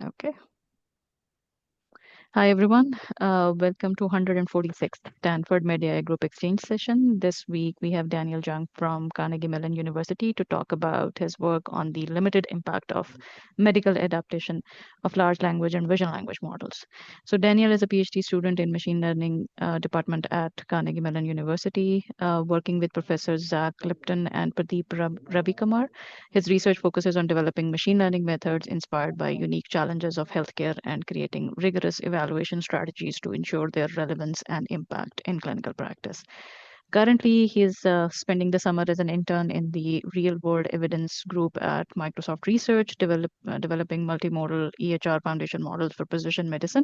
Okay. Hi, everyone. Welcome to 146th Stanford MedAI Group Exchange session. This week, we have Daniel Jeong from Carnegie Mellon University to talk about his work on the limited impact of medical adaptation of large language and vision language models. So, Daniel is a PhD student in machine learning department at Carnegie Mellon University, working with Professors Zach Lipton and Pradeep Ravikumar. His research focuses on developing machine learning methods inspired by unique challenges of healthcare and creating rigorous evaluation strategies to ensure their relevance and impact in clinical practice. Currently, he is spending the summer as an intern in the real world evidence group at Microsoft Research, developing multimodal EHR foundation models for precision medicine.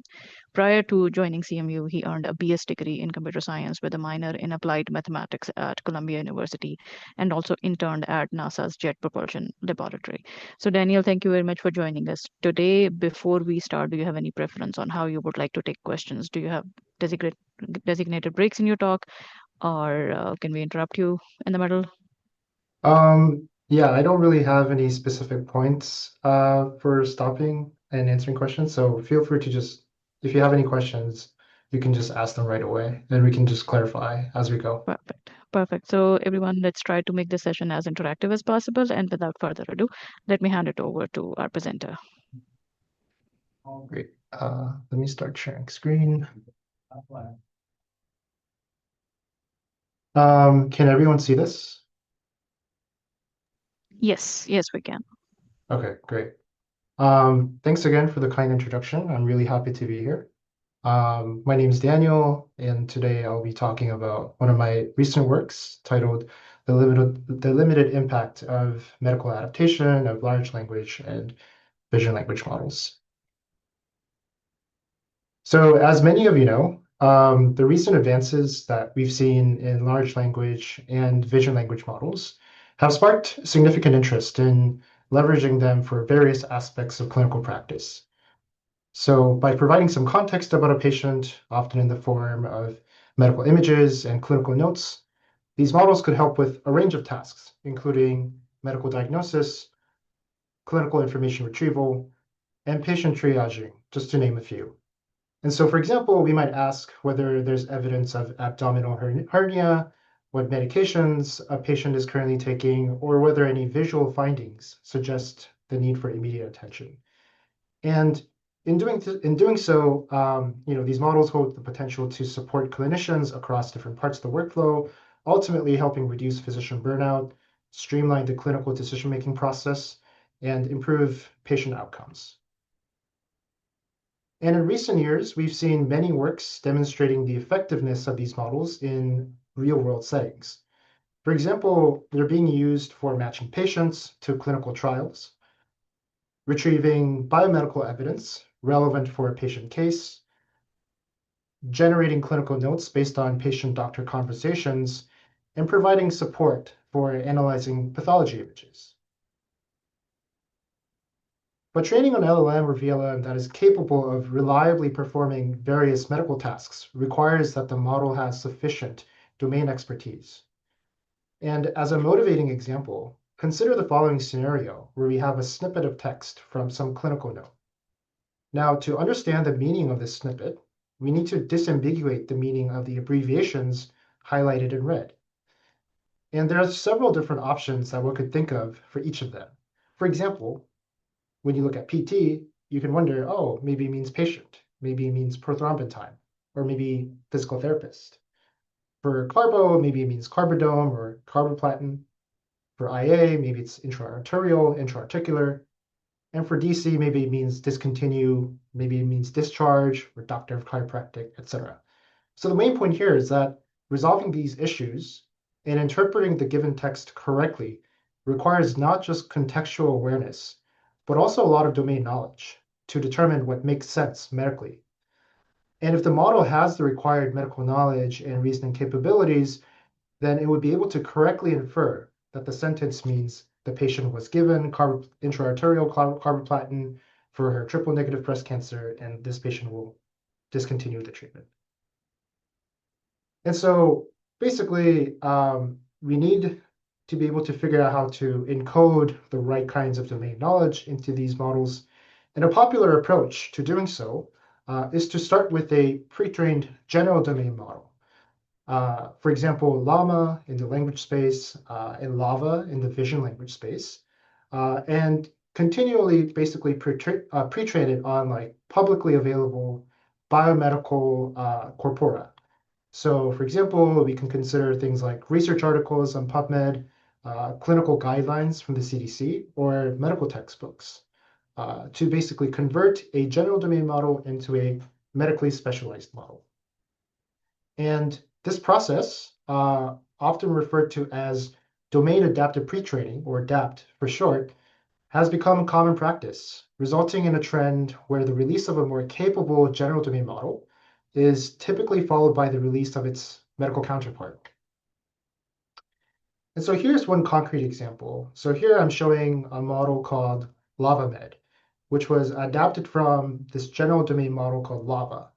Prior to joining CMU, he earned a BS degree in computer science with a minor in applied mathematics at Columbia University and also interned at NASA's Jet Propulsion Laboratory. So, Daniel, thank you very much for joining us today. Before we start, do you have any preference on how you would like to take questions? Do you have designated designated breaks in your talk? Or can we interrupt you in the middle? Yeah, I don't really have any specific points for stopping and answering questions. So feel free to just, if you have any questions, you can just ask them right away, and we can just clarify as we go. Perfect. Perfect. So, everyone, let's try to make this session as interactive as possible. And without further ado, let me hand it over to our presenter. Great. Let me start sharing screen. Can everyone see this? Yes, yes, we can. Okay, great. Thanks again for the kind introduction. I'm really happy to be here. My name is Daniel, and today I'll be talking about one of my recent works titled The Limited Impact of Medical Adaptation of Large Language and Vision Language Models. So, as many of you know, the recent advances that we've seen in large language and vision language models have sparked significant interest in leveraging them for various aspects of clinical practice. So by providing some context about a patient, often in the form of medical images and clinical notes, these models could help with a range of tasks, including medical diagnosis, clinical information retrieval, and patient triaging, just to name a few. And so, for example, we might ask whether there's evidence of abdominal hernia, what medications a patient is currently taking, or whether any visual findings suggest the need for immediate attention. And in doing so, these models hold the potential to support clinicians across different parts of the workflow, ultimately helping reduce physician burnout, streamline the clinical decision-making process, and improve patient outcomes. And in recent years, we've seen many works demonstrating the effectiveness of these models in real-world settings. For example, they're being used for matching patients to clinical trials, retrieving biomedical evidence relevant for a patient case, generating clinical notes based on patient-doctor conversations, and providing support for analyzing pathology images. But training an LLM or VLM that is capable of reliably performing various medical tasks requires that the model has sufficient domain expertise. And as a motivating example, consider the following scenario where we have a snippet of text from some clinical note. Now, to understand the meaning of this snippet, we need to disambiguate the meaning of the abbreviations highlighted in red. And there are several different options that one could think of for each of them. For example, when you look at PT, you can wonder, oh, maybe it means patient, maybe it means prothrombin time, or maybe physical therapist. For carbo, maybe it means carbodome or carboplatin. For IA, maybe it's intra-arterial, intra-articular. And for DC, maybe it means discontinue, maybe it means discharge, or doctor of chiropractic, etc. So the main point here is that resolving these issues and interpreting the given text correctly requires not just contextual awareness, but also a lot of domain knowledge to determine what makes sense medically. And if the model has the required medical knowledge and reasoning capabilities, then it would be able to correctly infer that the sentence means the patient was given intra-arterial carboplatin for her triple negative breast cancer, and this patient will discontinue the treatment. And so basically, we need to be able to figure out how to encode the right kinds of domain knowledge into these models. And a popular approach to doing so is to start with a pre-trained general domain model. For example, llama in the language space and lava in the vision language space, and continually basically pre-train it on like publicly available biomedical corpora. So for example, we can consider things like research articles on PubMed, clinical guidelines from the CDC, or medical textbooks to basically convert a general domain model into a medically specialized model. And this process, often referred to as domain adaptive pre-training, or DAPT for short, has become common practice, resulting in a trend where the release of a more capable general domain model is typically followed by the release of its medical counterpart. And so here's one concrete example. So here I'm showing a model called LavaMed, which was adapted from this general domain model called Lava.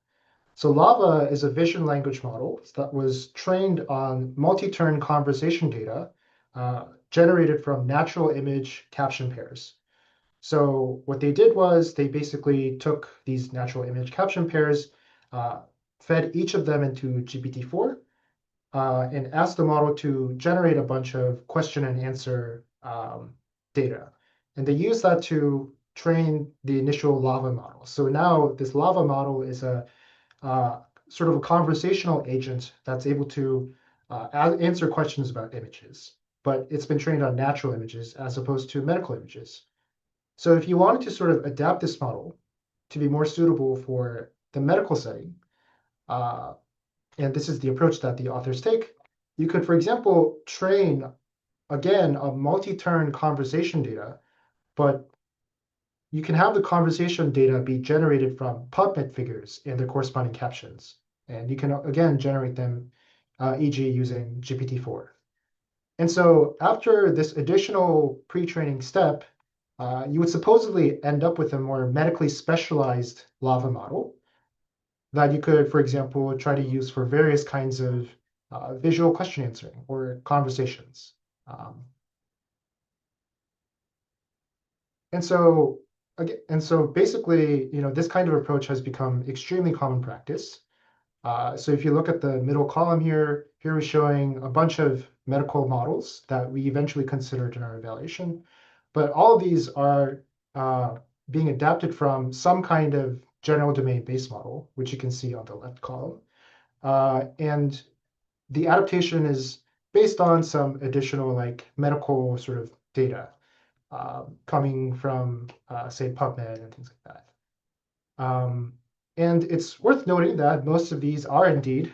So Lava is a vision language model that was trained on multi-turn conversation data generated from natural image caption pairs. So what they did was they basically took these natural image caption pairs, fed each of them into GPT-4, and asked the model to generate a bunch of question and answer data. And they used that to train the initial Lava model. So now this Lava model is a sort of a conversational agent that's able to answer questions about images, but it's been trained on natural images as opposed to medical images. So if you wanted to sort of adapt this model to be more suitable for the medical setting, uh, and this is the approach that the authors take, you could, for example, train, again, a multi-turn conversation data, but you can have the conversation data be generated from PubMed figures and their corresponding captions. And you can, again, generate them, e.g. using GPT-4. And so after this additional pre-training step, you would supposedly end up with a more medically specialized Lava model that you could, for example, try to use for various kinds of visual question answering or conversations. Um, and so basically, this kind of approach has become extremely common practice. So if you look at the middle column here we're showing a bunch of medical models that we eventually considered in our evaluation. But all of these are being adapted from some kind of general domain base model, which you can see on the left column. And the adaptation is based on some additional like medical sort of data coming from, say, PubMed and things like that. And it's worth noting that most of these are indeed,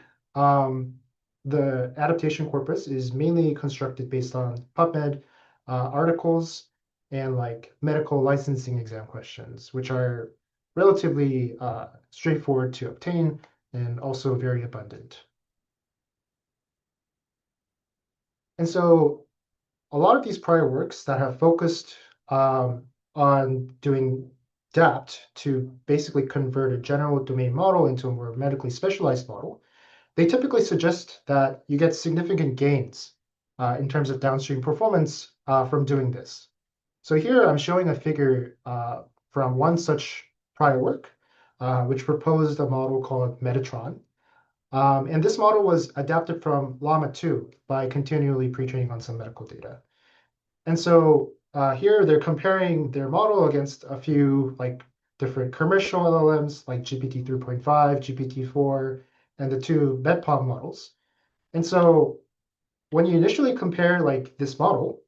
the adaptation corpus is mainly constructed based on PubMed articles and like medical licensing exam questions, which are relatively straightforward to obtain and also very abundant. And so a lot of these prior works that have focused on doing DAPT to basically convert a general domain model into a more medically specialized model, they typically suggest that you get significant gains in terms of downstream performance from doing this. So here I'm showing a figure from one such prior work, which proposed a model called Metatron. And this model was adapted from Llama 2 by continually pre-training on some medical data. And so here they're comparing their model against a few like different commercial LLMs like GPT 3.5, GPT-4, and the two MedPom models. And so when you initially compare like this model,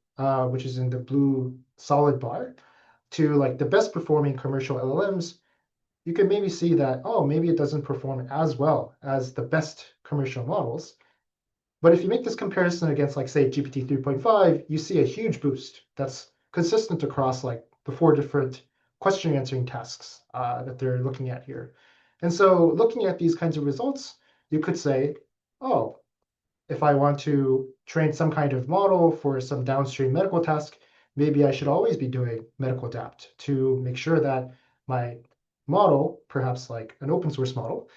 which is in the blue solid bar, to like the best performing commercial LLMs, you can maybe see that, oh, maybe it doesn't perform as well as the best commercial models. But if you make this comparison against, like, say, GPT 3.5, you see a huge boost that's consistent across like the 4 different question answering tasks that they're looking at here. And so looking at these kinds of results, you could say, oh, if I want to train some kind of model for some downstream medical task, maybe I should always be doing medical adapt to make sure that my model, perhaps like an open source model,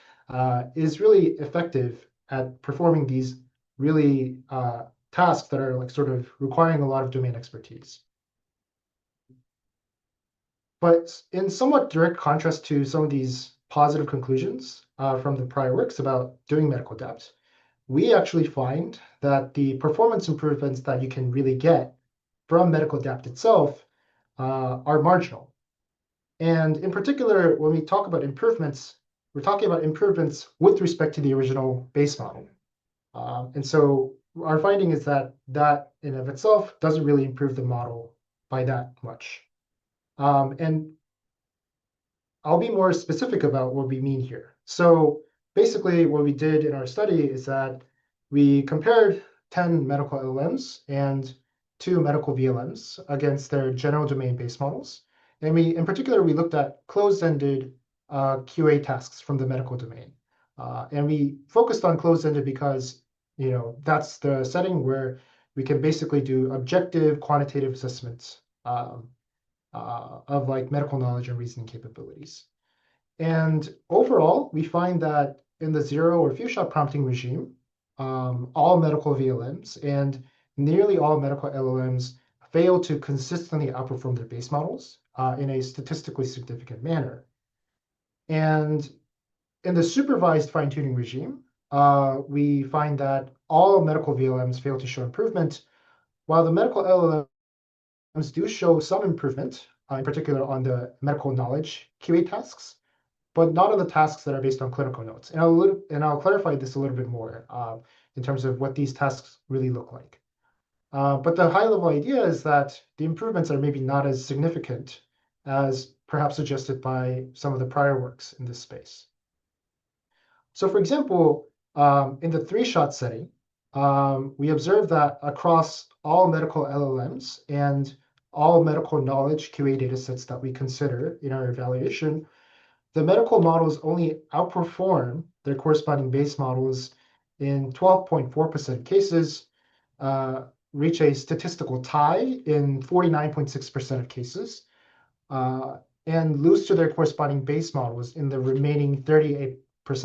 is really effective at performing these really tasks that are like sort of requiring a lot of domain expertise. But in somewhat direct contrast to some of these positive conclusions from the prior works about doing medical depth, we actually find that the performance improvements that you can really get from medical depth itself are marginal. And in particular, when we talk about improvements, we're talking about improvements with respect to the original base model. And so our finding is that that in of itself doesn't really improve the model by that much. And I'll be more specific about what we mean here. So basically what we did in our study is that we compared 10 medical LLMs and 2 medical VLMs against their general domain base models. And in particular, we looked at closed-ended QA tasks from the medical domain. And we focused on closed-ended because, that's the setting where we can basically do objective quantitative assessments of like medical knowledge and reasoning capabilities. And overall, we find that in the zero or few shot prompting regime, all medical VLMs and nearly all medical LLMs fail to consistently outperform their base models in a statistically significant manner. And in the supervised fine-tuning regime, we find that all medical VLMs fail to show improvement, while the medical LLMs do show some improvement, in particular on the medical knowledge QA tasks, but not on the tasks that are based on clinical notes. And I'll clarify this a little bit more in terms of what these tasks really look like. But the high-level idea is that the improvements are maybe not as significant as perhaps suggested by some of the prior works in this space. So for example, in the three-shot setting, we observed that across all medical LLMs and all medical knowledge QA datasets that we consider in our evaluation, the medical models only outperform their corresponding base models in 12.4% of cases, reach a statistical tie in 49.6% of cases, and lose to their corresponding base models in the remaining 38%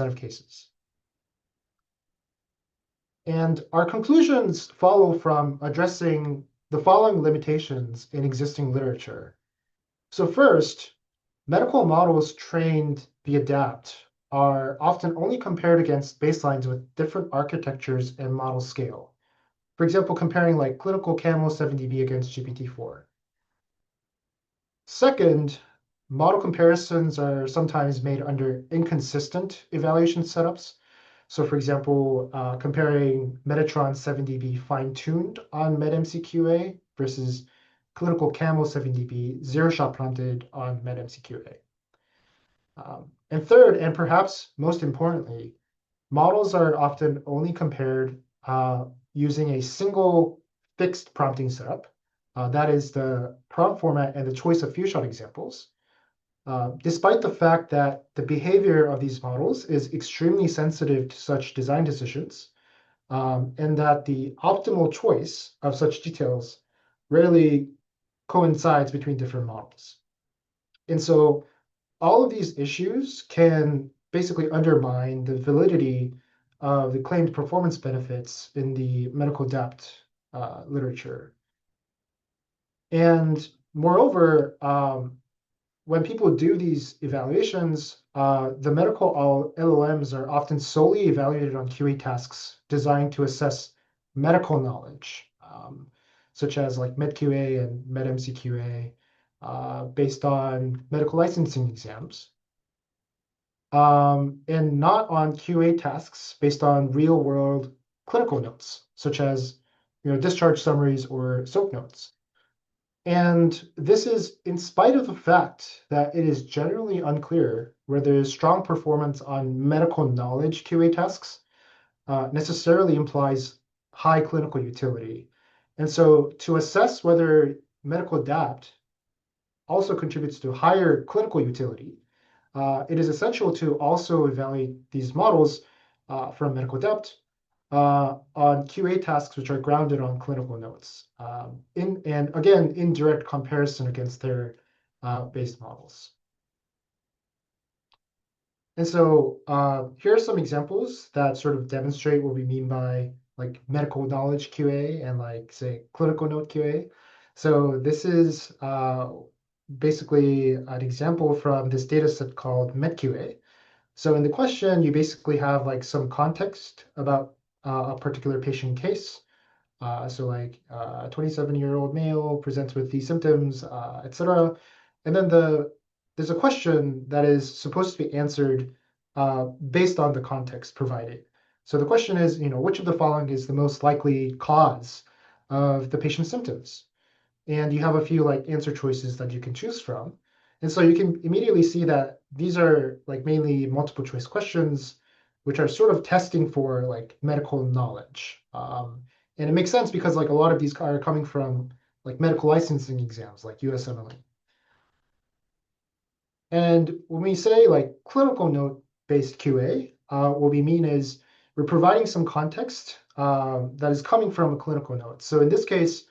of cases. And our conclusions follow from addressing the following limitations in existing literature. So first, medical models trained via DAPT are often only compared against baselines with different architectures and model scale. For example, comparing like clinical camel 7dB against GPT-4. Second, model comparisons are sometimes made under inconsistent evaluation setups. So for example, comparing Metatron 7dB fine-tuned on MedMCQA versus clinical camel 7dB zero-shot prompted on MedMCQA. And third, and perhaps most importantly, models are often only compared using a single fixed prompting setup. That is the prompt format and the choice of few-shot examples, despite the fact that the behavior of these models is extremely sensitive to such design decisions, and that the optimal choice of such details rarely coincides between different models. And so all of these issues can basically undermine the validity of the claimed performance benefits in the medical depth literature. And moreover, when people do these evaluations, the medical LLMs are often solely evaluated on QA tasks designed to assess medical knowledge, such as like MedQA and MedMCQA, based on medical licensing exams, and not on QA tasks based on real-world clinical notes, such as discharge summaries or SOAP notes. And this is in spite of the fact that it is generally unclear whether strong performance on medical knowledge QA tasks necessarily implies high clinical utility. And so to assess whether medical DAPT also contributes to higher clinical utility, it is essential to also evaluate these models from medical depth on QA tasks which are grounded on clinical notes, and again, in direct comparison against their base models. And so here are some examples that sort of demonstrate what we mean by like medical knowledge QA and like say clinical note QA. So this is basically an example from this data set called MedQA. So in the question, you basically have like some context about a particular patient case. So like a 27-year-old male presents with these symptoms, etc. And then there's a question that is supposed to be answered based on the context provided. So the question is, which of the following is the most likely cause of the patient's symptoms? And you have a few like answer choices that you can choose from. And so you can immediately see that these are like mainly multiple choice questions, which are sort of testing for like medical knowledge. And it makes sense because like a lot of these are coming from like medical licensing exams, like USMLE. And when we say like clinical note-based QA, what we mean is we're providing some context that is coming from a clinical note. So in this case,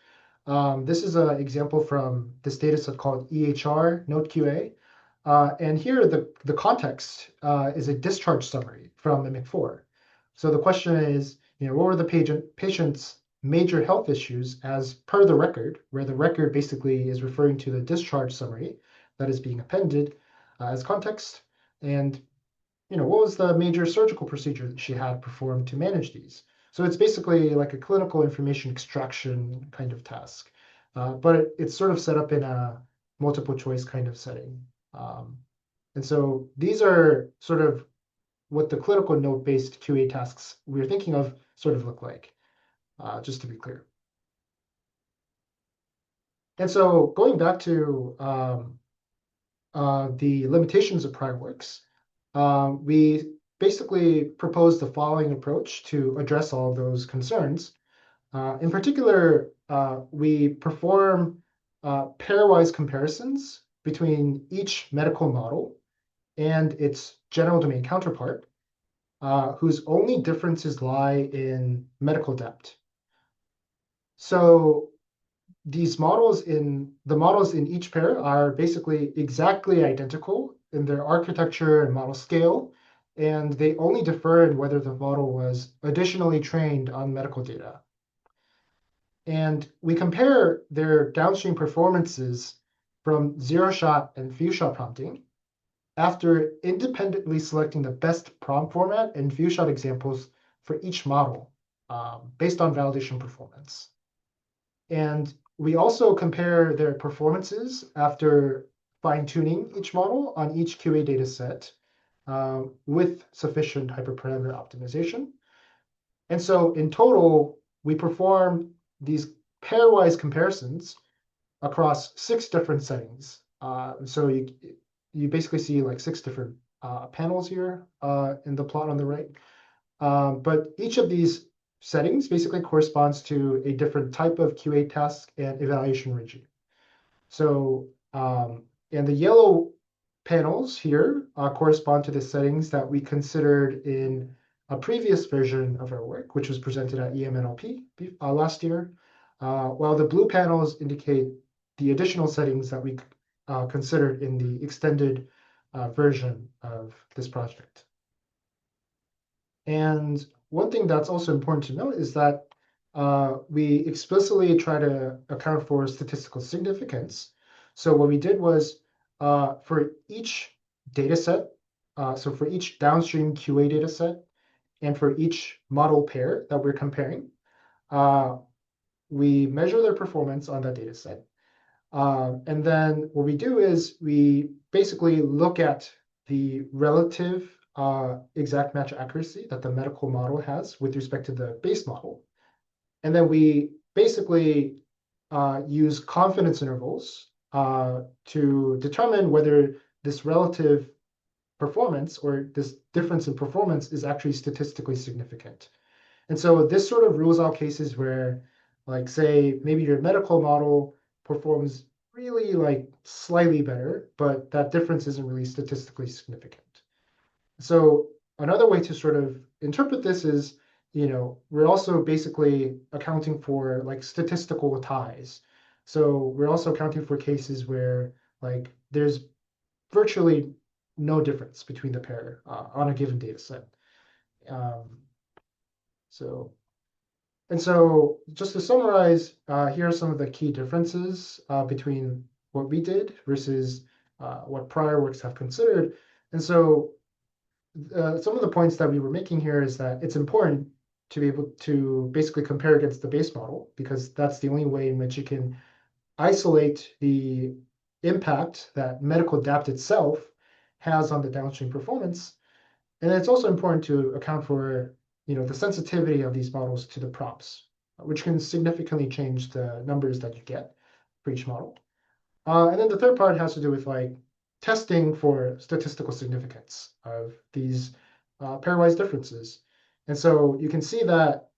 this is an example from this data set called EHR Note QA. And here the context is a discharge summary from MIMIC4. So the question is, what were the patient's major health issues as per the record, where the record basically is referring to the discharge summary that is being appended as context. And what was the major surgical procedure that she had performed to manage these? So it's basically like a clinical information extraction kind of task, but it's sort of set up in a multiple choice kind of setting. And so these are sort of what the clinical note-based QA tasks we're thinking of sort of look like, just to be clear. And so going back to the limitations of prior works, we basically propose the following approach to address all of those concerns. In particular, we perform pairwise comparisons between each medical model and its general domain counterpart, whose only differences lie in medical depth. So the models in each pair are basically exactly identical in their architecture and model scale, and they only differ in whether the model was additionally trained on medical data. And we compare their downstream performances from zero-shot and few-shot prompting after independently selecting the best prompt format and few-shot examples for each model based on validation performance. And we also compare their performances after fine-tuning each model on each QA data set with sufficient hyperparameter optimization. And so in total, we perform these pairwise comparisons across 6 different settings. So you basically see like 6 different panels here in the plot on the right. But each of these settings basically corresponds to a different type of QA task and evaluation regime. So, and the yellow panels here correspond to the settings that we considered in a previous version of our work, which was presented at EMNLP last year, while the blue panels indicate the additional settings that we considered in the extended version of this project. And one thing that's also important to note is that we explicitly try to account for statistical significance. So what we did was for each data set, so for each downstream QA data set, and for each model pair that we're comparing, we measure their performance on that data set. And then what we do is we basically look at the relative exact match accuracy that the medical model has with respect to the base model. And then we basically use confidence intervals to determine whether this relative performance or this difference in performance is actually statistically significant. And so this sort of rules out cases where, like, say, maybe your medical model performs really like slightly better, but that difference isn't really statistically significant. So another way to sort of interpret this is, we're also basically accounting for like statistical ties. So we're also accounting for cases where like there's virtually no difference between the pair on a given data set. Um, so And so just to summarize, here are some of the key differences between what we did versus what prior works have considered. And so some of the points that we were making here is that it's important to be able to basically compare against the base model, because that's the only way in which you can isolate the impact that medical adapt itself has on the downstream performance. And it's also important to account for, the sensitivity of these models to the prompts, which can significantly change the numbers that you get for each model. And then the third part has to do with like testing for statistical significance of these pairwise differences. And so you can see that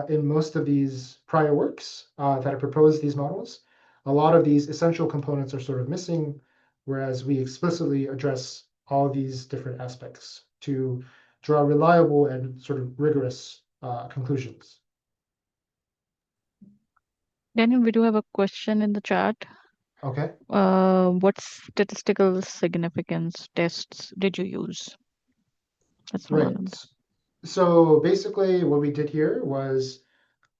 in most of these prior works that have proposed these models, a lot of these essential components are sort of missing, whereas we explicitly address all these different aspects to draw reliable and sort of rigorous conclusions. Daniel, we do have a question in the chat. Okay. What statistical significance tests did you use? That's from Right. Anand. So basically what we did here was,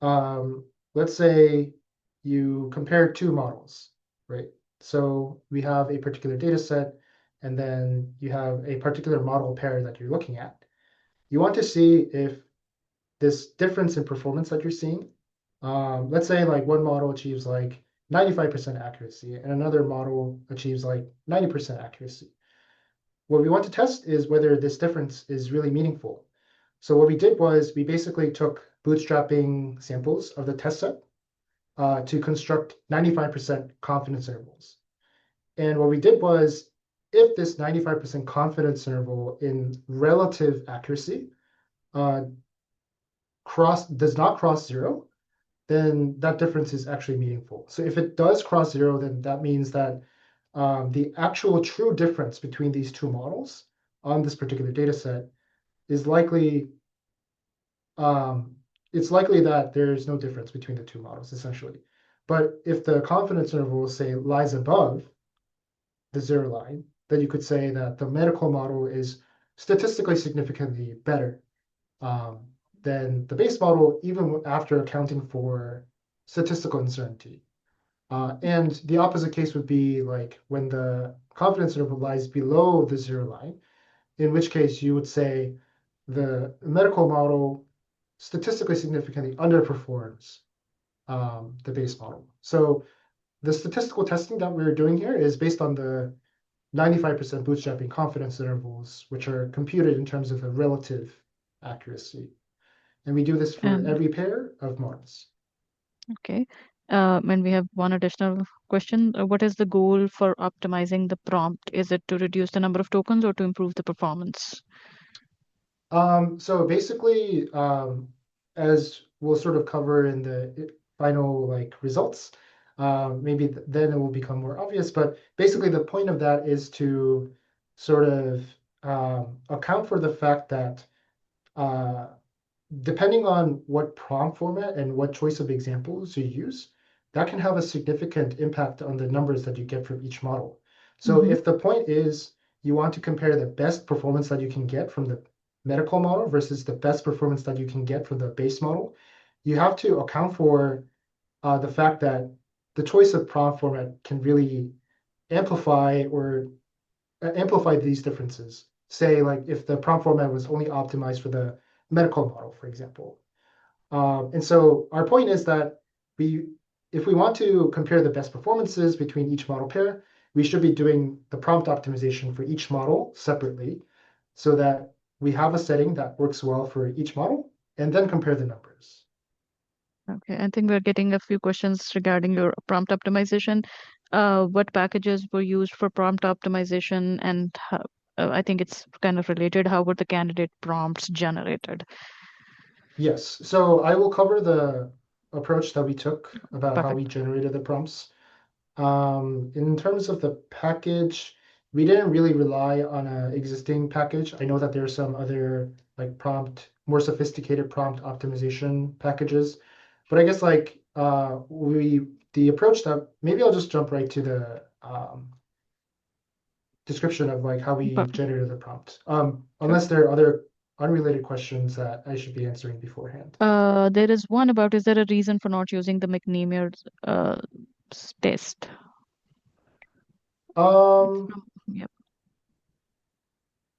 let's say you compare two models, right? So we have a particular data set, and then you have a particular model pair that you're looking at. You want to see if this difference in performance that you're seeing, let's say like one model achieves like 95% accuracy and another model achieves like 90% accuracy. What we want to test is whether this difference is really meaningful. So what we did was we basically took bootstrapping samples of the test set to construct 95% confidence intervals. And what we did was, if this 95% confidence interval in relative accuracy uh, does not cross zero, then that difference is actually meaningful. So if it does cross zero, then that means that the actual true difference between these two models on this particular data set is likely, it's likely that there's no difference between the two models, essentially. But if the confidence interval, say, lies above the zero line, then you could say that the medical model is statistically significantly better than the base model, even after accounting for statistical uncertainty. And the opposite case would be like when the confidence interval lies below the zero line, in which case you would say the medical model statistically significantly underperforms the base model. So the statistical testing that we're doing here is based on the 95% bootstrapping confidence intervals, which are computed in terms of the relative accuracy. And we do this for And every pair of models. okay. And we have one additional question. What is the goal for optimizing the prompt? Is it to reduce the number of tokens or to improve the performance? So basically, as we'll sort of cover in the final like results, maybe then it will become more obvious. But basically, the point of that is to sort of account for the fact that uh, depending on what prompt format and what choice of examples you use, that can have a significant impact on the numbers that you get from each model. So Mm-hmm. if the point is you want to compare the best performance that you can get from the medical model versus the best performance that you can get from the base model, you have to account for the fact that the choice of prompt format can really amplify or amplify these differences. Say, like if the prompt format was only optimized for the medical model, for example. And so our point is that if we want to compare the best performances between each model pair, we should be doing the prompt optimization for each model separately so that we have a setting that works well for each model and then compare the numbers. Okay, I think we're getting a few questions regarding your prompt optimization. What packages were used for prompt optimization, and how, I think it's kind of related. How were the candidate prompts generated? Yes, so I will cover the approach that we took about how we Perfect. generated the prompts. In terms of the package, we didn't really rely on an existing package. I know that there are some other like more sophisticated prompt optimization packages, but I guess like the approach that maybe I'll just jump right to the description of like how we Perfect. generated the prompt. Sure. Unless there are other unrelated questions that I should be answering beforehand. There is one about, is there a reason for not using the McNamee test? It's Um, from, yep.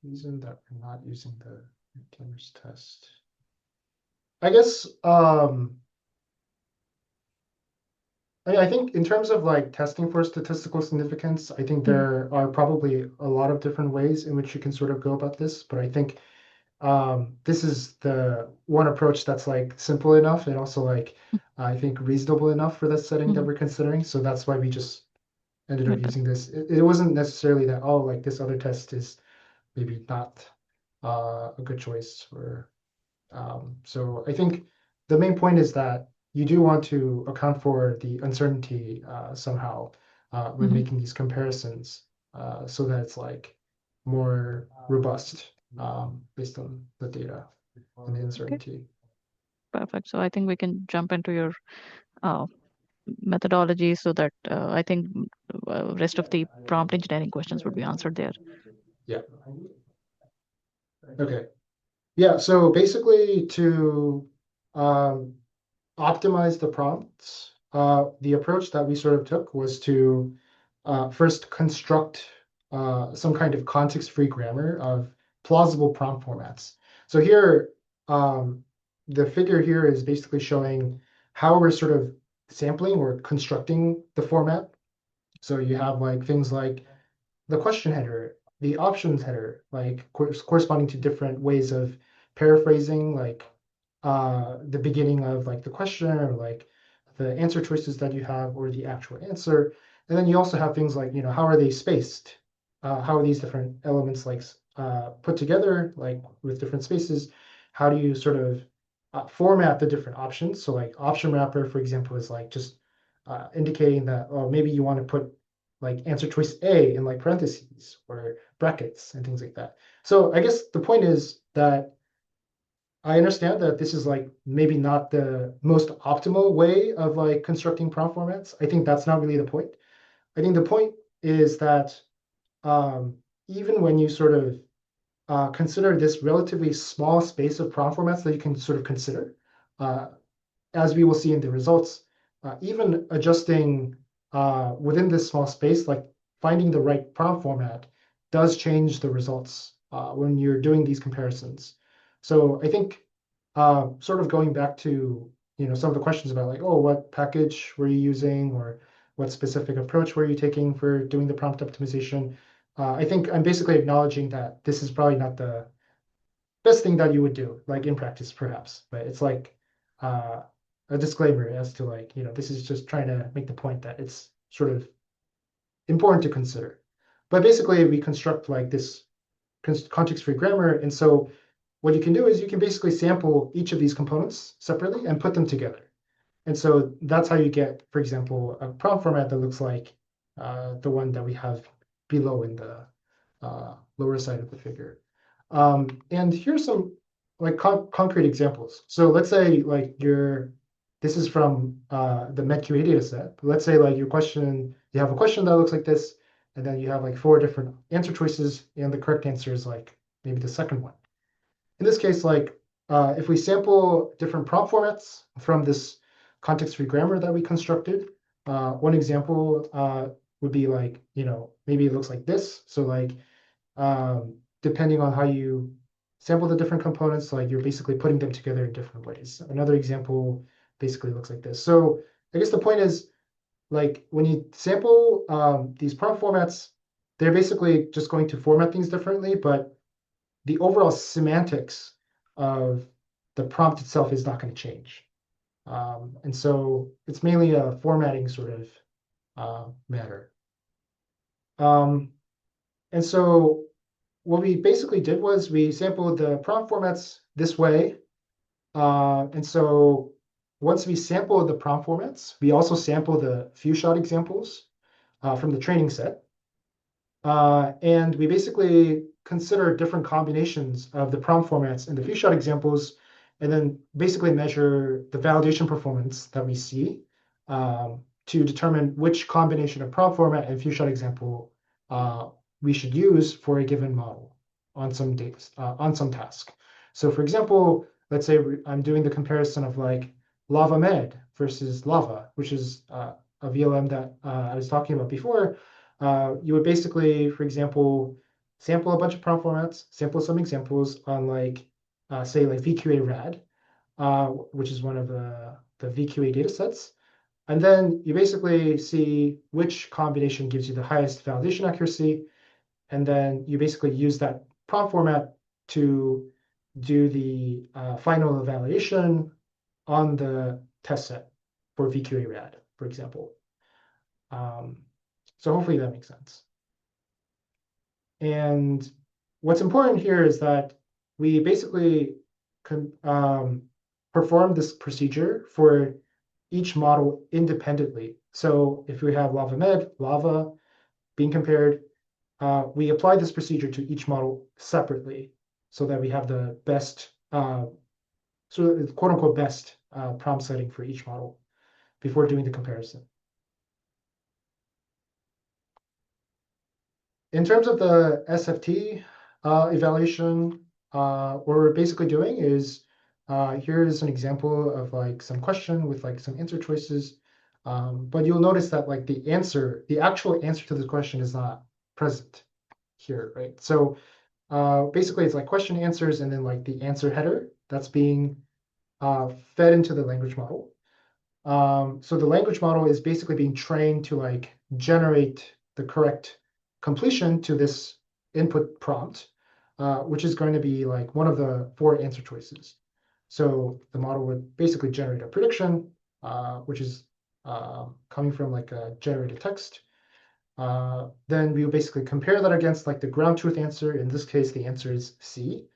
reason that we're not using the Taylor's test. I guess I think in terms of like testing for statistical significance, I think Mhm. there are probably a lot of different ways in which you can sort of go about this, but I think this is the one approach that's like simple enough and also like I think reasonable enough for the setting that Mhm. we're considering. So that's why we just ended up With that. using this. It wasn't necessarily that, oh, like this other test is maybe not a good choice or so I think the main point is that you do want to account for the uncertainty somehow when Mhm. making these comparisons so that it's like more robust based on the data and the Okay, uncertainty. perfect. So I think we can jump into your uh, methodology so that I think rest of the prompt engineering questions would be answered there. Yeah. Okay. Yeah. So basically to um, optimize the prompts, the approach that we sort of took was to first construct some kind of context-free grammar of plausible prompt formats. So here, the figure here is basically showing how we're sort of sampling or constructing the format. So you have like things like the question header, the options header, like corresponding to different ways of paraphrasing, like the beginning of like the question or like the answer choices that you have or the actual answer. And then you also have things like, how are they spaced? How are these different elements like put together, like with different spaces? How do you sort of format the different options? So like option wrapper, for example, is like just indicating that, oh, maybe you want to put like answer choice A in like parentheses or brackets and things like that. So I guess the point is that I understand that this is like maybe not the most optimal way of like constructing prompt formats. I think that's not really the point. I think the point is that um, even when you sort of consider this relatively small space of prompt formats that you can sort of consider, uh, as we will see in the results, even adjusting within this small space, like finding the right prompt format does change the results when you're doing these comparisons. So I think sort of going back to some of the questions about like, oh, what package were you using or what specific approach were you taking for doing the prompt optimization? I think I'm basically acknowledging that this is probably not the best thing that you would do, like in practice, perhaps. But it's like uh, a disclaimer as to like, this is just trying to make the point that it's sort of important to consider. But basically, we construct like this context-free grammar. And so what you can do is you can basically sample each of these components separately and put them together. And so that's how you get, for example, a prompt format that looks like the one that we have below in the lower side of the figure. And here's some like concrete examples. So let's say like this is from the MedQA data set. Let's say like you have a question that looks like this, and then you have like four different answer choices, and the correct answer is like maybe the second one. In this case, like if we sample different prompt formats from this context-free grammar that we constructed, one example would be like, maybe it looks like this. So like depending on how you sample the different components, like you're basically putting them together in different ways. Another example basically looks like this. So I guess the point is like when you sample these prompt formats, they're basically just going to format things differently, but the overall semantics of the prompt itself is not going to change. And so it's mainly a formatting sort of matter. Um, and so what we basically did was we sampled the prompt formats this way. And so once we sample the prompt formats, we also sample the few shot examples from the training set. And we basically consider different combinations of the prompt formats and the few shot examples, and then basically measure the validation performance that we see to determine which combination of prompt format and few shot example uh, we should use for a given model on some data, on some task. So for example, let's say I'm doing the comparison of like Lava Med versus Lava, which is a VLM that I was talking about before. you would basically, for example, sample a bunch of prompt formats, sample some examples on like, say like VQA RAD, which is one of the VQA data sets. And then you basically see which combination gives you the highest validation accuracy. And then you basically use that prompt format to do the final evaluation on the test set for VQA RAD, for example. So hopefully that makes sense. And what's important here is that we basically perform this procedure for each model independently. So if we have lava being compared, we apply this procedure to each model separately so that we have the best, sort of quote unquote best prompt setting for each model before doing the comparison. In terms of the SFT evaluation, what we're basically doing is, here is an example of like some question with like some answer choices. But you'll notice that like the actual answer to the question is not present here, right? So basically it's like question answers and then like the answer header that's being fed into the language model. So the language model is basically being trained to like generate the correct completion to this input prompt, which is going to be like one of the 4 answer choices. So the model would basically generate a prediction, which is coming from like a generated text. Then we will basically compare that against like the ground truth answer. In this case, the answer is C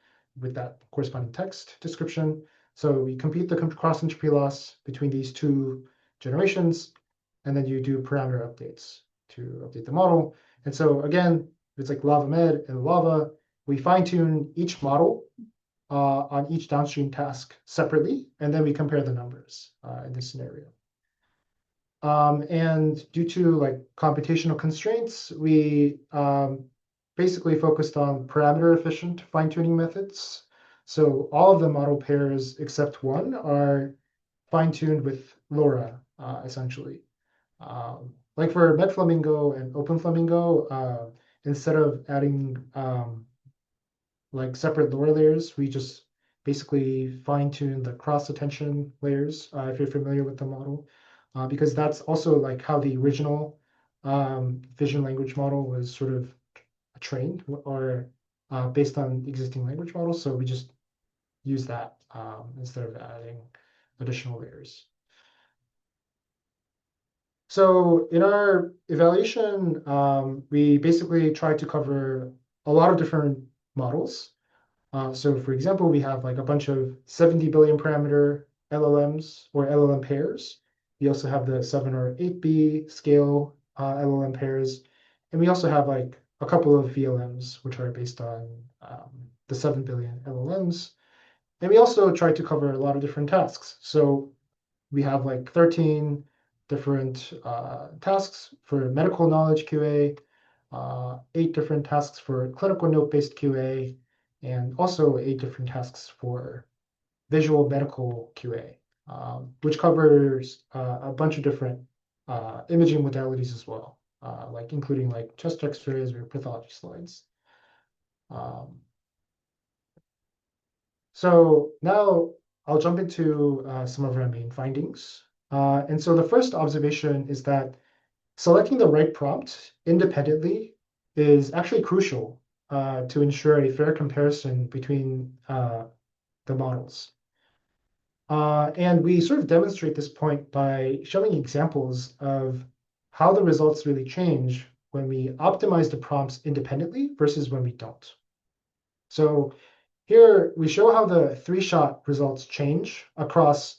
with that corresponding text description. So we compute the cross entropy loss between these 2 generations, and then you do parameter updates to update the model. And so again, it's like lava med and lava. We fine tune each model on each downstream task separately, and then we compare the numbers in this scenario. And due to like computational constraints, we basically focused on parameter efficient fine-tuning methods. So all of the model pairs except one are fine-tuned with LoRa, essentially. Like for MedFlamingo and OpenFlamingo, instead of adding like separate LoRa layers, we just basically fine-tune the cross-attention layers, if you're familiar with the model. Because that's also like how the original vision language model was sort of trained or based on existing language models. So we just use that instead of adding additional layers. So in our evaluation, we basically try to cover a lot of different models. So for example, we have like a bunch of 70 billion parameter LLMs or LLM pairs. We also have the 7 or 8B scale LLM pairs. And we also have like a couple of VLMs, which are based on the 7 billion LLMs. And we also try to cover a lot of different tasks. So we have like 13 different tasks for medical knowledge QA, 8 different tasks for clinical note-based QA, and also 8 different tasks for visual medical QA, which covers a bunch of different imaging modalities as well, like including like chest X-rays or pathology slides. So now I'll jump into some of our main findings. And so the first observation is that selecting the right prompt independently is actually crucial to ensure a fair comparison between the models. And we sort of demonstrate this point by showing examples of how the results really change when we optimize the prompts independently versus when we don't. So here we show how the 3-shot results change across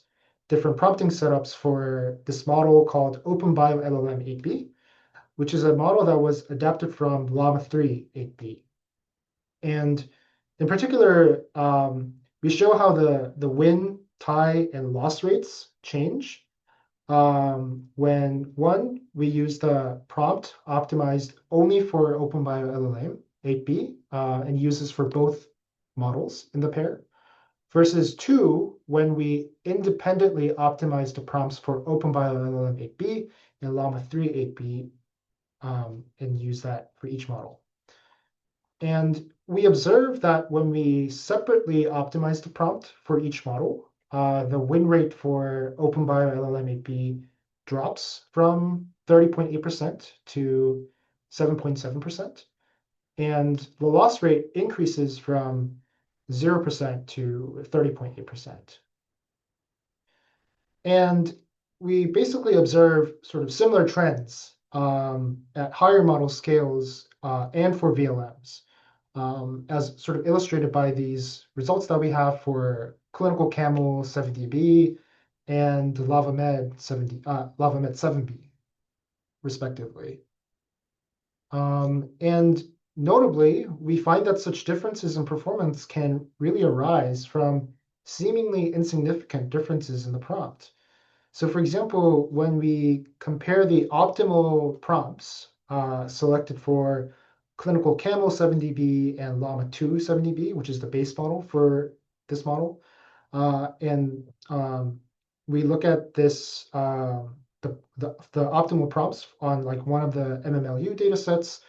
different prompting setups for this model called OpenBioLLM 8B, which is a model that was adapted from Llama 3 8B. And in particular, we show how the win, tie, and loss rates change when we use the prompt optimized only for OpenBioLLM 8B and uses for both models in the pair, versus 2, when we independently optimize the prompts for OpenBioLLM 8B and Llama 3 8B and use that for each model. And we observe that when we separately optimize the prompt for each model, the win rate for OpenBio LLM8B drops from 30.8% to 7.7%. And the loss rate increases from 0% to 30.8%. And we basically observe sort of similar trends at higher model scales and for VLMs, as sort of illustrated by these results that we have for clinical camel 70B and LavaMed 7B, respectively. And notably, we find that such differences in performance can really arise from seemingly insignificant differences in the prompt. So for example, when we compare the optimal prompts selected for clinical camel 70B and llama 2 70B, which is the base model for this model, and we look at this the optimal prompts on like one of the MMLU data sets,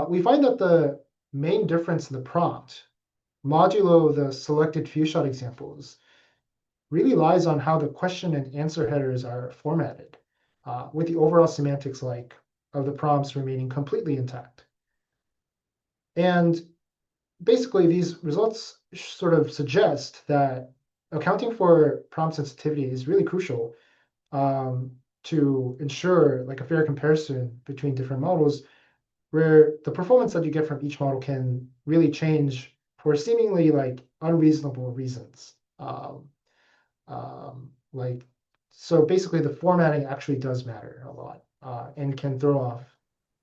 we find that the main difference in the prompt, modulo the selected few shot examples, really lies on how the question and answer headers are formatted, with the overall semantics like of the prompts remaining completely intact. And basically, these results sort of suggest that accounting for prompt sensitivity is really crucial to ensure like a fair comparison between different models, where the performance that you get from each model can really change for seemingly like unreasonable reasons. Like, so basically the formatting actually does matter a lot and can throw off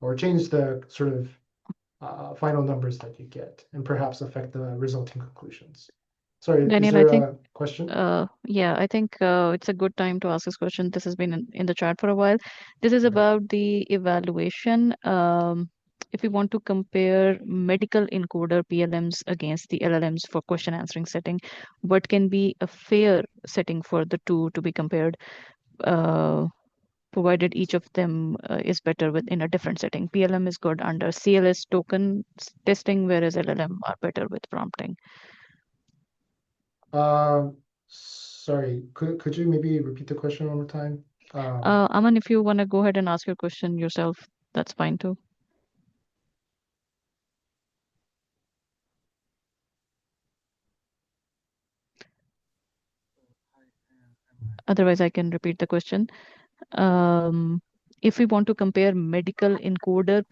or change the sort of final numbers that you get and perhaps affect the resulting conclusions. Sorry, is Daniel, I there think a question? yeah, I think it's a good time to ask this question. This has been in the chat for a while. This is Okay. about the evaluation. If we want to compare medical encoder PLMs against the LLMs for question answering setting, what can be a fair setting for the two to be compared, uh, provided each of them is better in a different setting? PLM is good under CLS token testing, whereas LLM are better with prompting. Sorry, could you maybe repeat the question one more time? Aman, if you want to go ahead and ask your question yourself, that's fine too. Otherwise, I can repeat the question. Um, if we want to compare medical encoder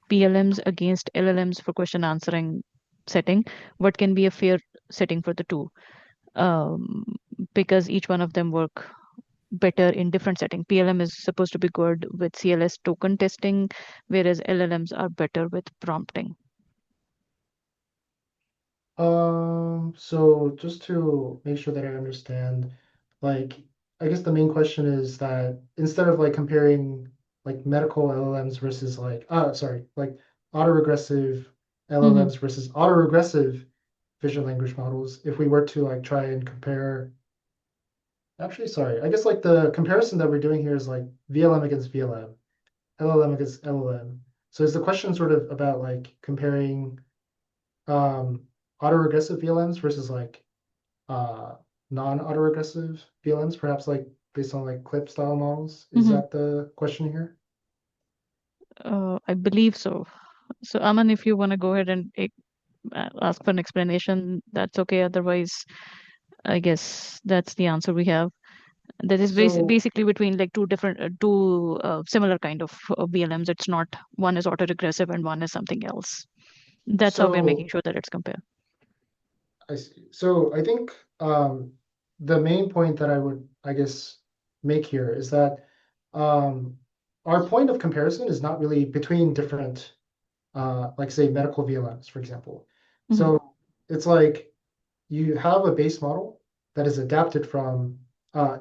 PLMs against LLMs for question answering setting, what can be a fair setting for the two? Um, because each one of them work better in different setting. PLM is supposed to be good with CLS token testing, whereas LLMs are better with prompting. so just to make sure that I understand, like, I guess the main question is that instead of like comparing like medical LLMs versus like, sorry, like autoregressive Hmm. LLMs versus autoregressive vision language models, if we were to like try and compare, actually, sorry, I guess like the comparison that we're doing here is like VLM against VLM, LLM against LLM. So is the question sort of about like comparing um, autoregressive VLMs versus like uh, non-autoregressive VLMs, perhaps like based on like clip style models? Is Hmm. that the question here? I believe so. So, Aman, if you want to go ahead and ask for an explanation, that's okay. Otherwise, I guess that's the answer we have. That is So, basically between like two similar kind of VLMs. It's not one is autoregressive and one is something else. That's how we're making so sure that it's compared. I see. So I think the main point that I would, I guess, make here is that um, our point of comparison is not really between different like say medical VLMs, for example. Hmm. So it's like you have a base model that is adapted from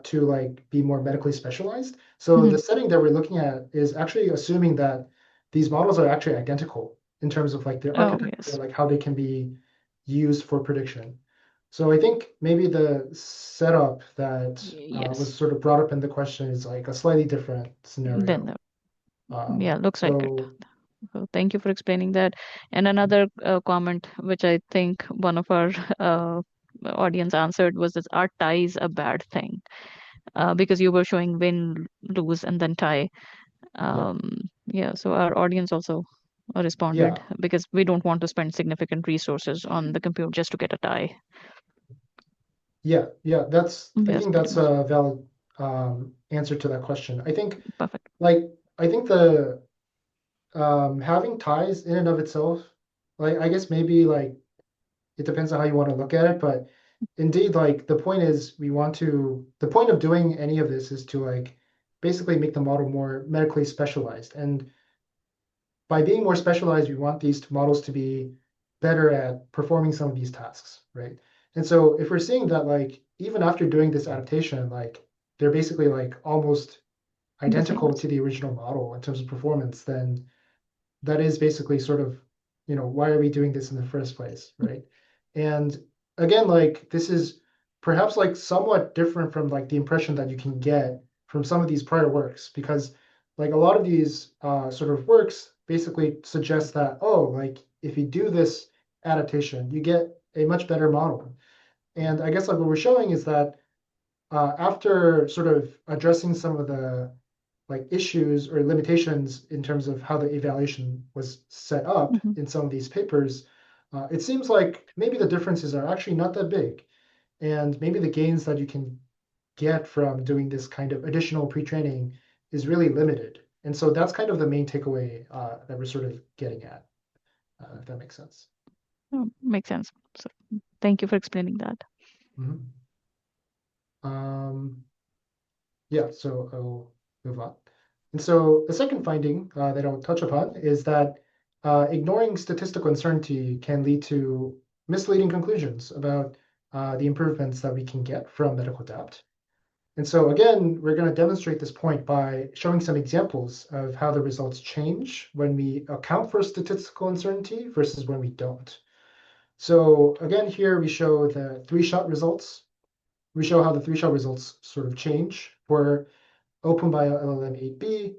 to like be more medically specialized. So Hmm. the setting that we're looking at is actually assuming that these models are actually identical in terms of like their Oh, architecture, yes. like how they can be used for prediction. So I think maybe the setup that was Yes. sort of brought up in the question is like a slightly different Then scenario. Yeah, looks like it. So So thank you for explaining that. And another comment, which I think one of our audience answered, was this: are ties a bad thing? Because you were showing win, lose, and then tie. yeah, Yeah, so our audience also responded yeah, because we don't want to spend significant resources on the compute just to get a tie. yeah. I Yes, think pretty that's much. a valid answer to that question. I think Perfect. like I think the having ties in and of itself, like I guess maybe like it depends on how you want to look at it, but indeed, like the point of doing any of this is to like basically make the model more medically specialized. And by being more specialized, we want these models to be better at performing some of these tasks, right? And so if we're seeing that like even after doing this adaptation, like they're basically like almost The same. identical to the original model in terms of performance, then that is basically sort of, why are we doing this in the first place, right? And again, like this is perhaps like somewhat different from like the impression that you can get from some of these prior works, because like a lot of these sort of works basically suggest that, oh, like if you do this adaptation, you get a much better model. And I guess like what we're showing is that after sort of addressing some of the like issues or limitations in terms of how the evaluation was set up Hmm. in some of these papers, it seems like maybe the differences are actually not that big. And maybe the gains that you can get from doing this kind of additional pre-training is really limited. And so that's kind of the main takeaway that we're sort of getting at, if that makes sense. Oh, makes sense. So thank you for explaining that. Mhm. Yeah, so I'll move on. And so the second finding that I'll touch upon is that ignoring statistical uncertainty can lead to misleading conclusions about the improvements that we can get from medical adapt. And so again, we're going to demonstrate this point by showing some examples of how the results change when we account for statistical uncertainty versus when we don't. So again, here we show the three-shot results. We show how the three-shot results sort of change for OpenBio LLM 8B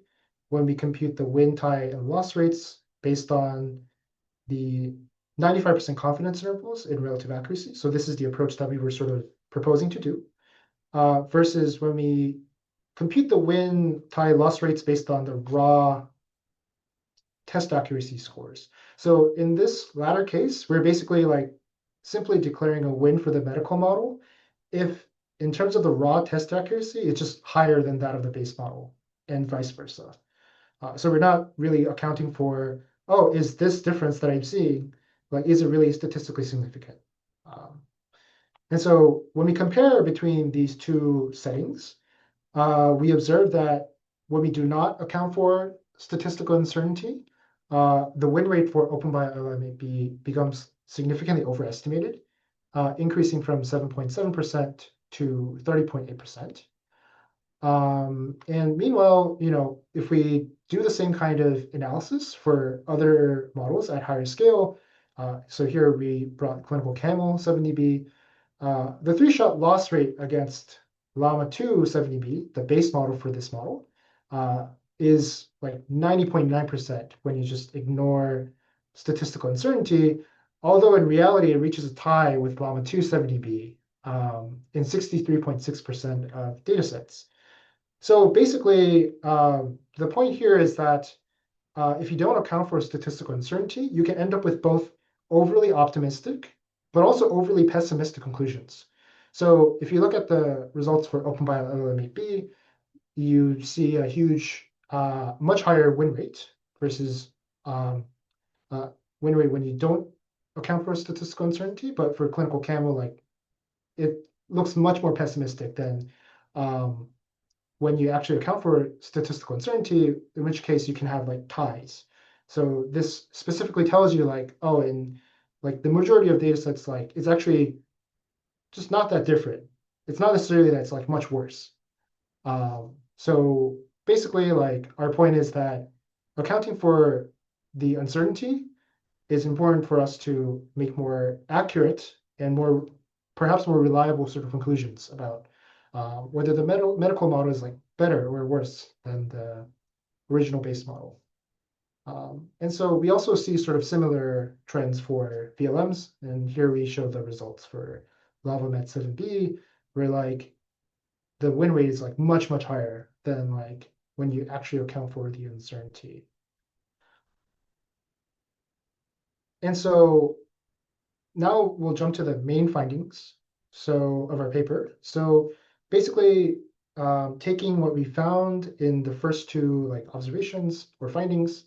when we compute the win, tie, and loss rates based on the 95% confidence intervals in relative accuracy. So this is the approach that we were sort of proposing to do, versus when we compute the win, tie, loss rates based on the raw test accuracy scores. So in this latter case, we're basically like simply declaring a win for the medical model if in terms of the raw test accuracy, it's just higher than that of the base model and vice versa. So we're not really accounting for, oh, is this difference that I'm seeing, like, is it really statistically significant? Um, and so when we compare between these two settings, we observe that when we do not account for statistical uncertainty, the win rate for OpenBioLM becomes significantly overestimated, increasing from 7.7% to 30.8%. And meanwhile, if we do the same kind of analysis for other models at higher scale, so here we brought clinical camel 70B, the three-shot loss rate against Llama 2 70B, the base model for this model, is like 90.9% when you just ignore statistical uncertainty, although in reality it reaches a tie with Llama 2 70B in 63.6% of datasets. So basically, the point here is that if you don't account for statistical uncertainty, you can end up with both overly optimistic, but also overly pessimistic conclusions. So if you look at the results for OpenBio LLM8B, you see a huge, much higher win rate versus um, uh, win rate when you don't account for statistical uncertainty. But for clinical camel, like it looks much more pessimistic than um, when you actually account for statistical uncertainty, in which case you can have like ties. So this specifically tells you like, oh, in like the majority of data sets, like it's actually just not that different. It's not necessarily that it's like much worse. So basically, like our point is that accounting for the uncertainty is important for us to make more accurate and more perhaps more reliable sort of conclusions about whether the medical model is like better or worse than the original base model. And so we also see sort of similar trends for VLMs, and here we show the results for LavaMet 7B, where like the win rate is like much, much higher than like when you actually account for the uncertainty. And so now we'll jump to the main findings of our paper. So basically, taking what we found in the first two like observations or findings,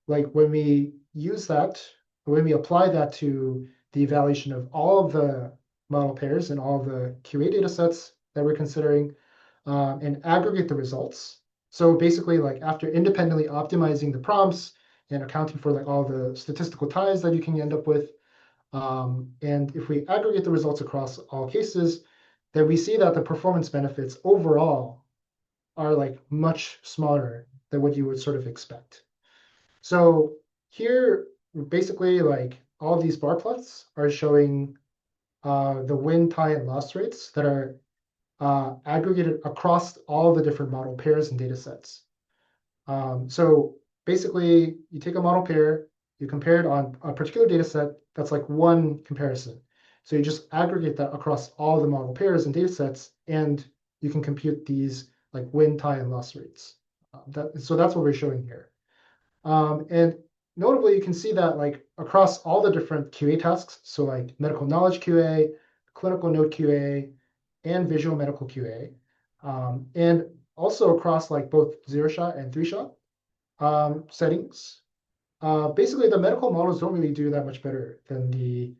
like when we use that, when we apply that to the evaluation of all of the model pairs and all of the QA data sets that we're considering, and aggregate the results. So basically, like after independently optimizing the prompts and accounting for like all the statistical ties that you can end up with, and if we aggregate the results across all cases, then we see that the performance benefits overall are like much smaller than what you would sort of expect. So here, basically, like all of these bar plots are showing the win, tie, and loss rates that are aggregated across all the different model pairs and data sets. So basically, you take a model pair, you compare it on a particular data set that's like one comparison. So you just aggregate that across all the model pairs and data sets, and you can compute these like win, tie, and loss rates. So that's what we're showing here. And notably, you can see that like across all the different QA tasks, so like medical knowledge QA, clinical note QA, and visual medical QA, and also across like both zero-shot and three-shot settings. Basically, the medical models don't really do that much better than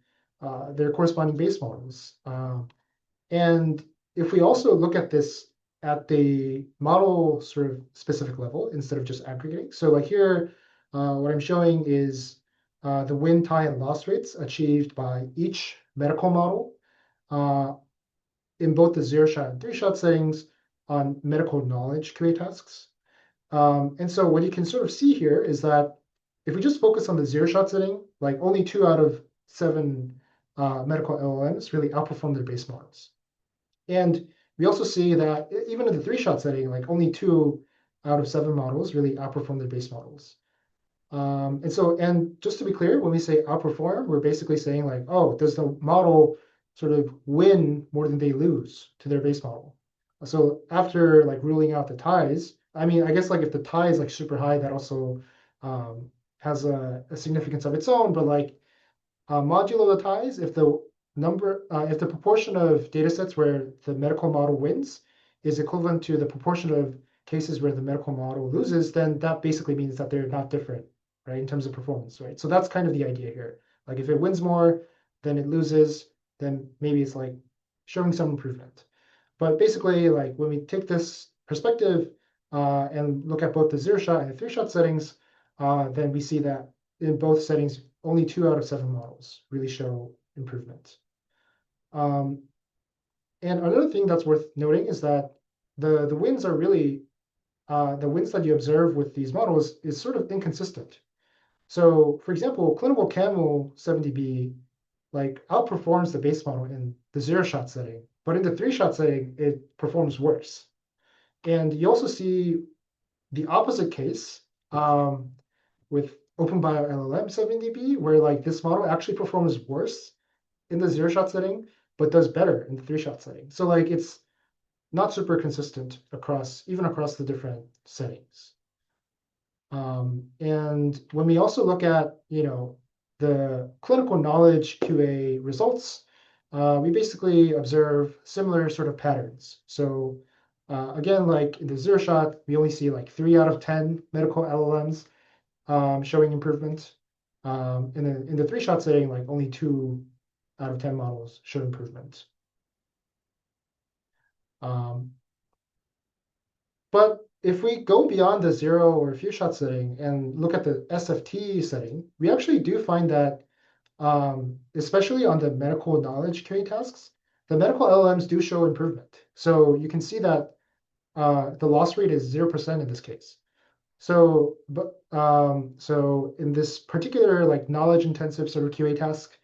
their corresponding base models. And if we also look at this at the model sort of specific level instead of just aggregating. So like here, what I'm showing is the win, tie, and loss rates achieved by each medical model in both the zero-shot and three-shot settings on medical knowledge QA tasks. And so what you can sort of see here is that if we just focus on the zero-shot setting, like only 2 out of 7 medical LLMs really outperform their base models. And we also see that even in the three-shot setting, like only 2 out of 7 models really outperform their base models. And just to be clear, when we say outperform, we're basically saying like, oh, does the model sort of win more than they lose to their base model? So after like ruling out the ties, I mean, I guess like if the tie is like super high, that also has a significance of its own. But like modulo the ties, if the proportion of data sets where the medical model wins is equivalent to the proportion of cases where the medical model loses, then that basically means that they're not different, right, in terms of performance, right? So that's kind of the idea here. Like if it wins more than it loses, then maybe it's like showing some improvement. But basically, like when we take this perspective and look at both the zero-shot and the three-shot settings, then we see that in both settings, only 2 out of 7 models really show improvement. And another thing that's worth noting is that the wins are really the wins that you observe with these models is sort of inconsistent. So, for example, clinical camel 70B like outperforms the base model in the zero-shot setting, but in the three-shot setting, it performs worse. And you also see the opposite case with OpenBio LLM 70B, where like this model actually performs worse in the zero-shot setting, but does better in the three-shot setting. So like it's not super consistent even across the different settings. And when we also look at, the clinical knowledge QA results, we basically observe similar sort of patterns. So again, like in the zero shot, we only see like 3 out of 10 medical LLMs showing improvement. In the three shot setting, like only 2 out of 10 models show improvement. But if we go beyond the zero or few shot setting and look at the SFT setting, we actually do find that, especially on the medical knowledge QA tasks, the medical LLMs do show improvement. So you can see that the loss rate is 0% in this case. So in this particular like knowledge intensive sort of QA task,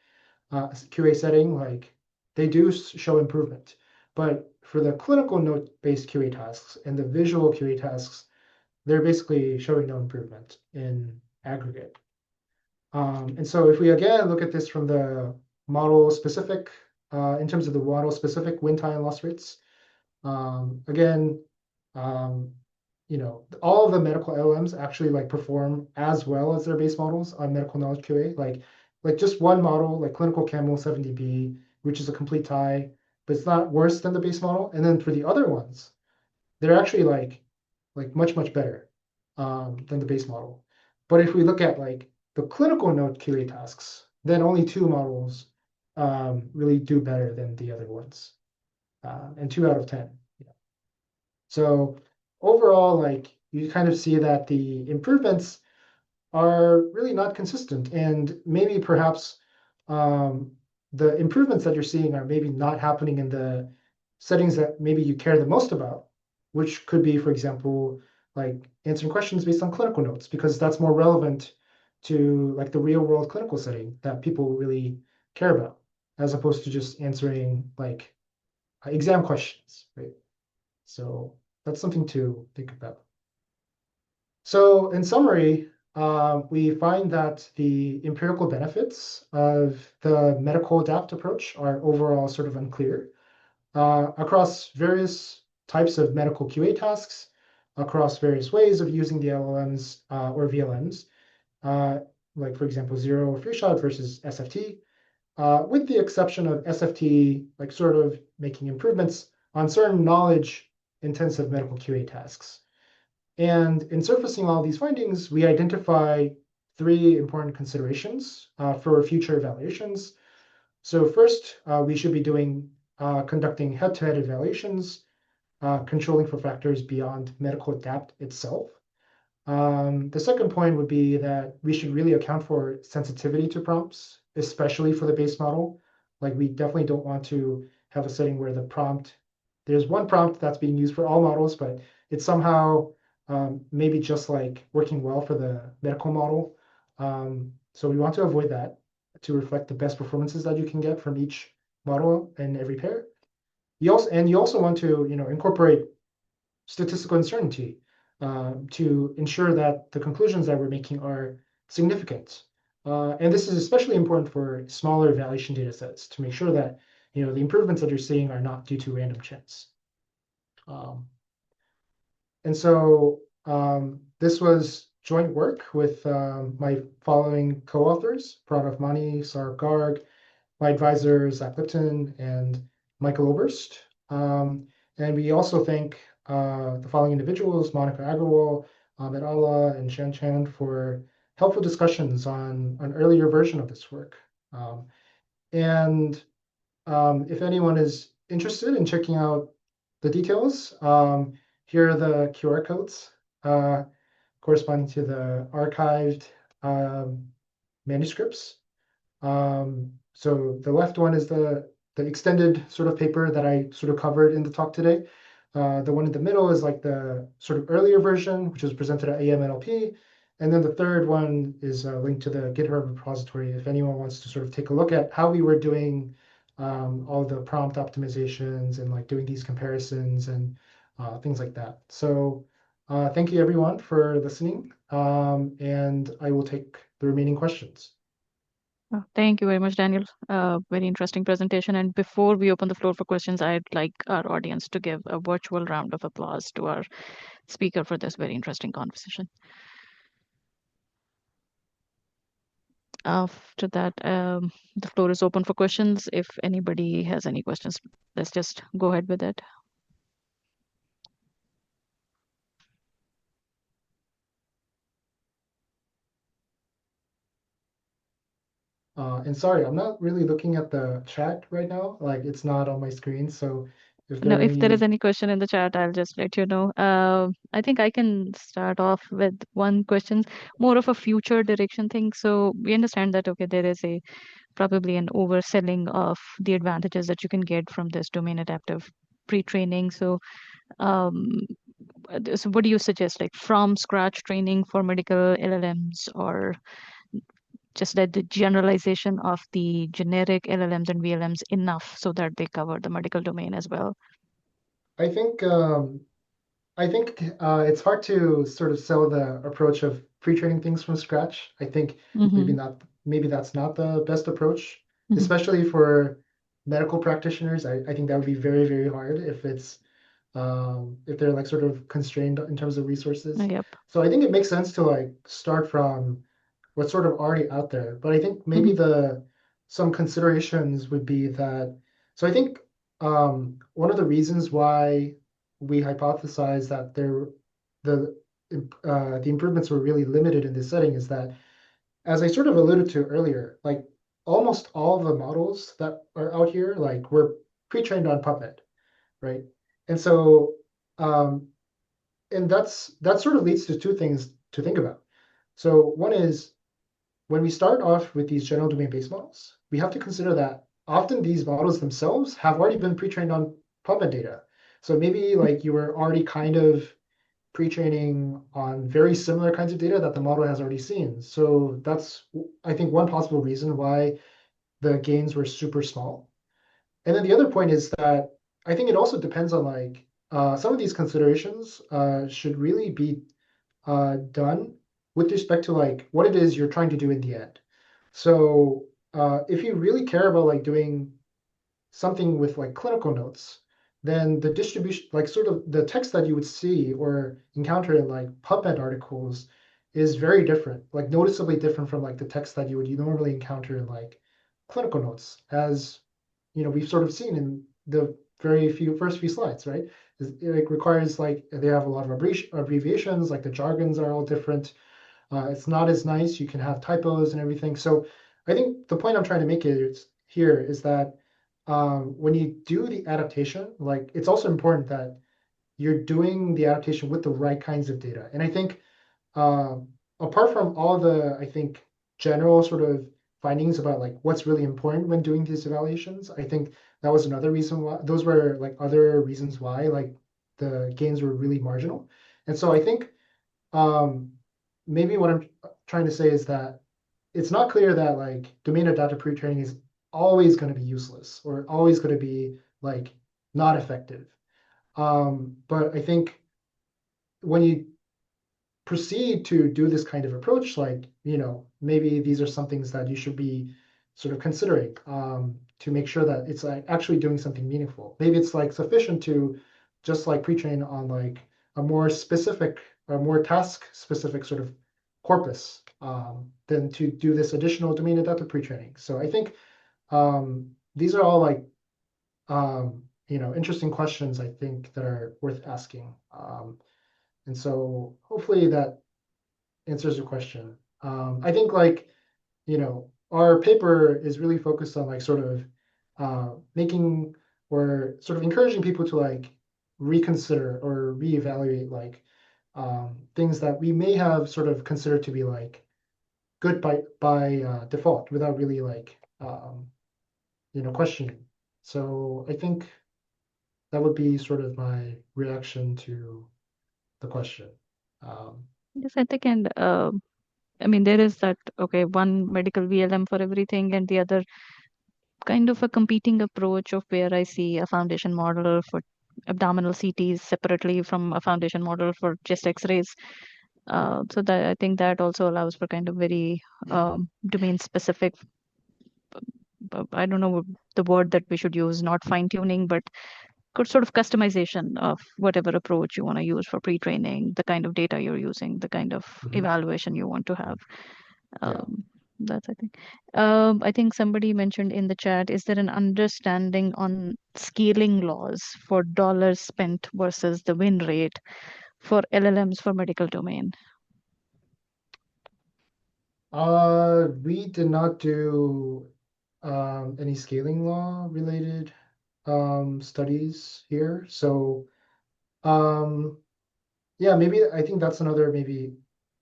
QA setting, like they do show improvement. But for the clinical note-based QA tasks and the visual QA tasks, they're basically showing no improvement in aggregate. And so if we again look at this from the model specific, in terms of the model specific win time loss rates, again, um, all of the medical LLMs actually like perform as well as their base models on medical knowledge QA. Like just one model, like clinical camel 70B, which is a complete tie, but it's not worse than the base model. And then for the other ones, they're actually like much better than the base model. But if we look at like the clinical node QA tasks, then only two models really do better than the other ones, and 2 out of 10. So overall, like you kind of see that the improvements are really not consistent, and maybe perhaps um, the improvements that you're seeing are maybe not happening in the settings that maybe you care the most about, which could be, for example, like answering questions based on clinical notes, because that's more relevant to like the real world clinical setting that people really care about, as opposed to just answering like exam questions, right? So that's something to think about. So in summary, we find that the empirical benefits of the medical adapt approach are overall sort of unclear across various types of medical QA tasks, across various ways of using the LLMs or VLMs, uh, like for example, zero free shot versus SFT, with the exception of SFT, like sort of making improvements on certain knowledge intensive medical QA tasks. And in surfacing all these findings, we identify three important considerations for future evaluations. So first, we should be conducting head-to-head evaluations, controlling for factors beyond medical adapt itself. The second point would be that we should really account for sensitivity to prompts, especially for the base model. Like we definitely don't want to have a setting where there's one prompt that's being used for all models, but it's somehow maybe just like working well for the medical model. So we want to avoid that to reflect the best performances that you can get from each model in every pair. You also want to, incorporate statistical uncertainty to ensure that the conclusions that we're making are significant. And this is especially important for smaller evaluation data sets to make sure that the improvements that you're seeing are not due to random chance. Um, and so this was joint work with my following co-authors, Pranav Mani, Saurabh Garg, my advisors, Zach Lipton, and Michael Oberst. And we also thank the following individuals, Monica Agarwal, Ahmed Allah, and Shan Chan for helpful discussions on an earlier version of this work. And if anyone is interested in checking out the details, here are the QR codes corresponding to the archived manuscripts. So the left one is the extended sort of paper that I sort of covered in the talk today. The one in the middle is like the sort of earlier version, which was presented at AMNLP. And then the third one is linked to the GitHub repository if anyone wants to sort of take a look at how we were doing all the prompt optimizations and like doing these comparisons and things like that. So thank you everyone for listening. And I will take the remaining questions. Thank you very much, Daniel. Very interesting presentation. And before we open the floor for questions, I'd like our audience to give a virtual round of applause to our speaker for this very interesting conversation. After that, the floor is open for questions. If anybody has any questions, let's just go ahead with it. And sorry, I'm not really looking at the chat right now. Like it's not on my screen. So if No, there are if there is any, any question in the chat, I'll just let you know. I think I can start off with one question, more of a future direction thing. So we understand that, okay, there is probably an overselling of the advantages that you can get from this domain adaptive pre-training. So, um, so what do you suggest, like from scratch training for medical LLMs, or just that the generalization of the generic LLMs and VLMs enough so that they cover the medical domain as well? I think I think it's hard to sort of sell the approach of pre-training things from scratch. I think maybe Mm-hmm. not, maybe that's not the best approach, Mm-hmm. especially for medical practitioners. I think that would be very, very hard if they're like sort of constrained in terms of resources. Yep. So I think it makes sense to like start from what's sort of already out there. But I think maybe Mm-hmm. the some considerations would be that. So I think one of the reasons why we hypothesize that the the improvements were really limited in this setting is that, as I sort of alluded to earlier, like almost all of the models that are out here, like were pre-trained on Puppet, right? And so, um, and that sort of leads to two things to think about. So one is when we start off with these general domain-based models, we have to consider that often these models themselves have already been pre-trained on PubMed data. So maybe like you were already kind of pre-training on very similar kinds of data that the model has already seen. So that's, I think, one possible reason why the gains were super small. And then the other point is that I think it also depends on like some of these considerations should really be done with respect to like what it is you're trying to do in the end. So if you really care about like doing something with like clinical notes, then the distribution, like sort of the text that you would see or encounter in like PubMed articles is very different, like noticeably different from like the text that you would normally encounter in like clinical notes, as we've sort of seen in the very few first few slides, right? It requires like they have a lot of abbreviations, like the jargons are all different. It's not as nice. You can have typos and everything. So I think the point I'm trying to make here is that when you do the adaptation, like it's also important that you're doing the adaptation with the right kinds of data. And I think uh, apart from all the, I think, general sort of findings about like what's really important when doing these evaluations, I think that was another reason why those were like other reasons why like the gains were really marginal. And so I think um, maybe what I'm trying to say is that it's not clear that like domain adaptive pre-training is always going to be useless or always going to be like not effective. But I think when you proceed to do this kind of approach, like, maybe these are some things that you should be sort of considering to make sure that it's like actually doing something meaningful. Maybe it's like sufficient to just like pre-train on like a more specific, a more task specific sort of corpus than to do this additional domain adaptive pre-training. So I think these are all like, interesting questions I think that are worth asking. And so hopefully that answers your question. I think like, our paper is really focused on like sort of making or sort of encouraging people to like reconsider or reevaluate like things that we may have sort of considered to be like good by default without really like questioning. So I think that would be sort of my reaction to the question. Um, Yes, I think, and I mean, there is that, okay, one medical VLM for everything, and the other kind of a competing approach of where I see a foundation model for abdominal CTs separately from a foundation model for chest X-rays. So that I think that also allows for kind of very domain specific. I don't know the word that we should use, not fine tuning, but good sort of customization of whatever approach you want to use for pre-training, the kind of data you're using, the kind of mhm. evaluation you want to have. Yeah. Um, that's I think. I think somebody mentioned in the chat, is there an understanding on scaling laws for dollars spent versus the win rate for LLMs for medical domain? We did not do any scaling law related studies here. So um, yeah, maybe I think that's another maybe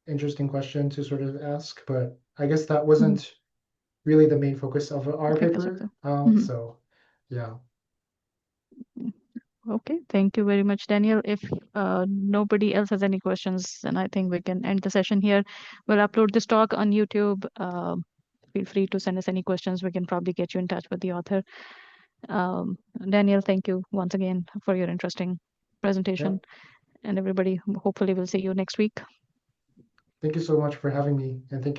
interesting question to sort of ask, but I guess that Mhm. wasn't really the main focus of our Focus of paper. the. Mhm. So yeah, Okay, thank you very much, Daniel. If nobody else has any questions, then I think we can end the session here. We'll upload this talk on YouTube. Feel free to send us any questions. We can probably get you in touch with the author. Um, Daniel, thank you once again for your interesting yeah, presentation. And everybody, hopefully, we'll see you next week. Thank you so much for having me, and thank you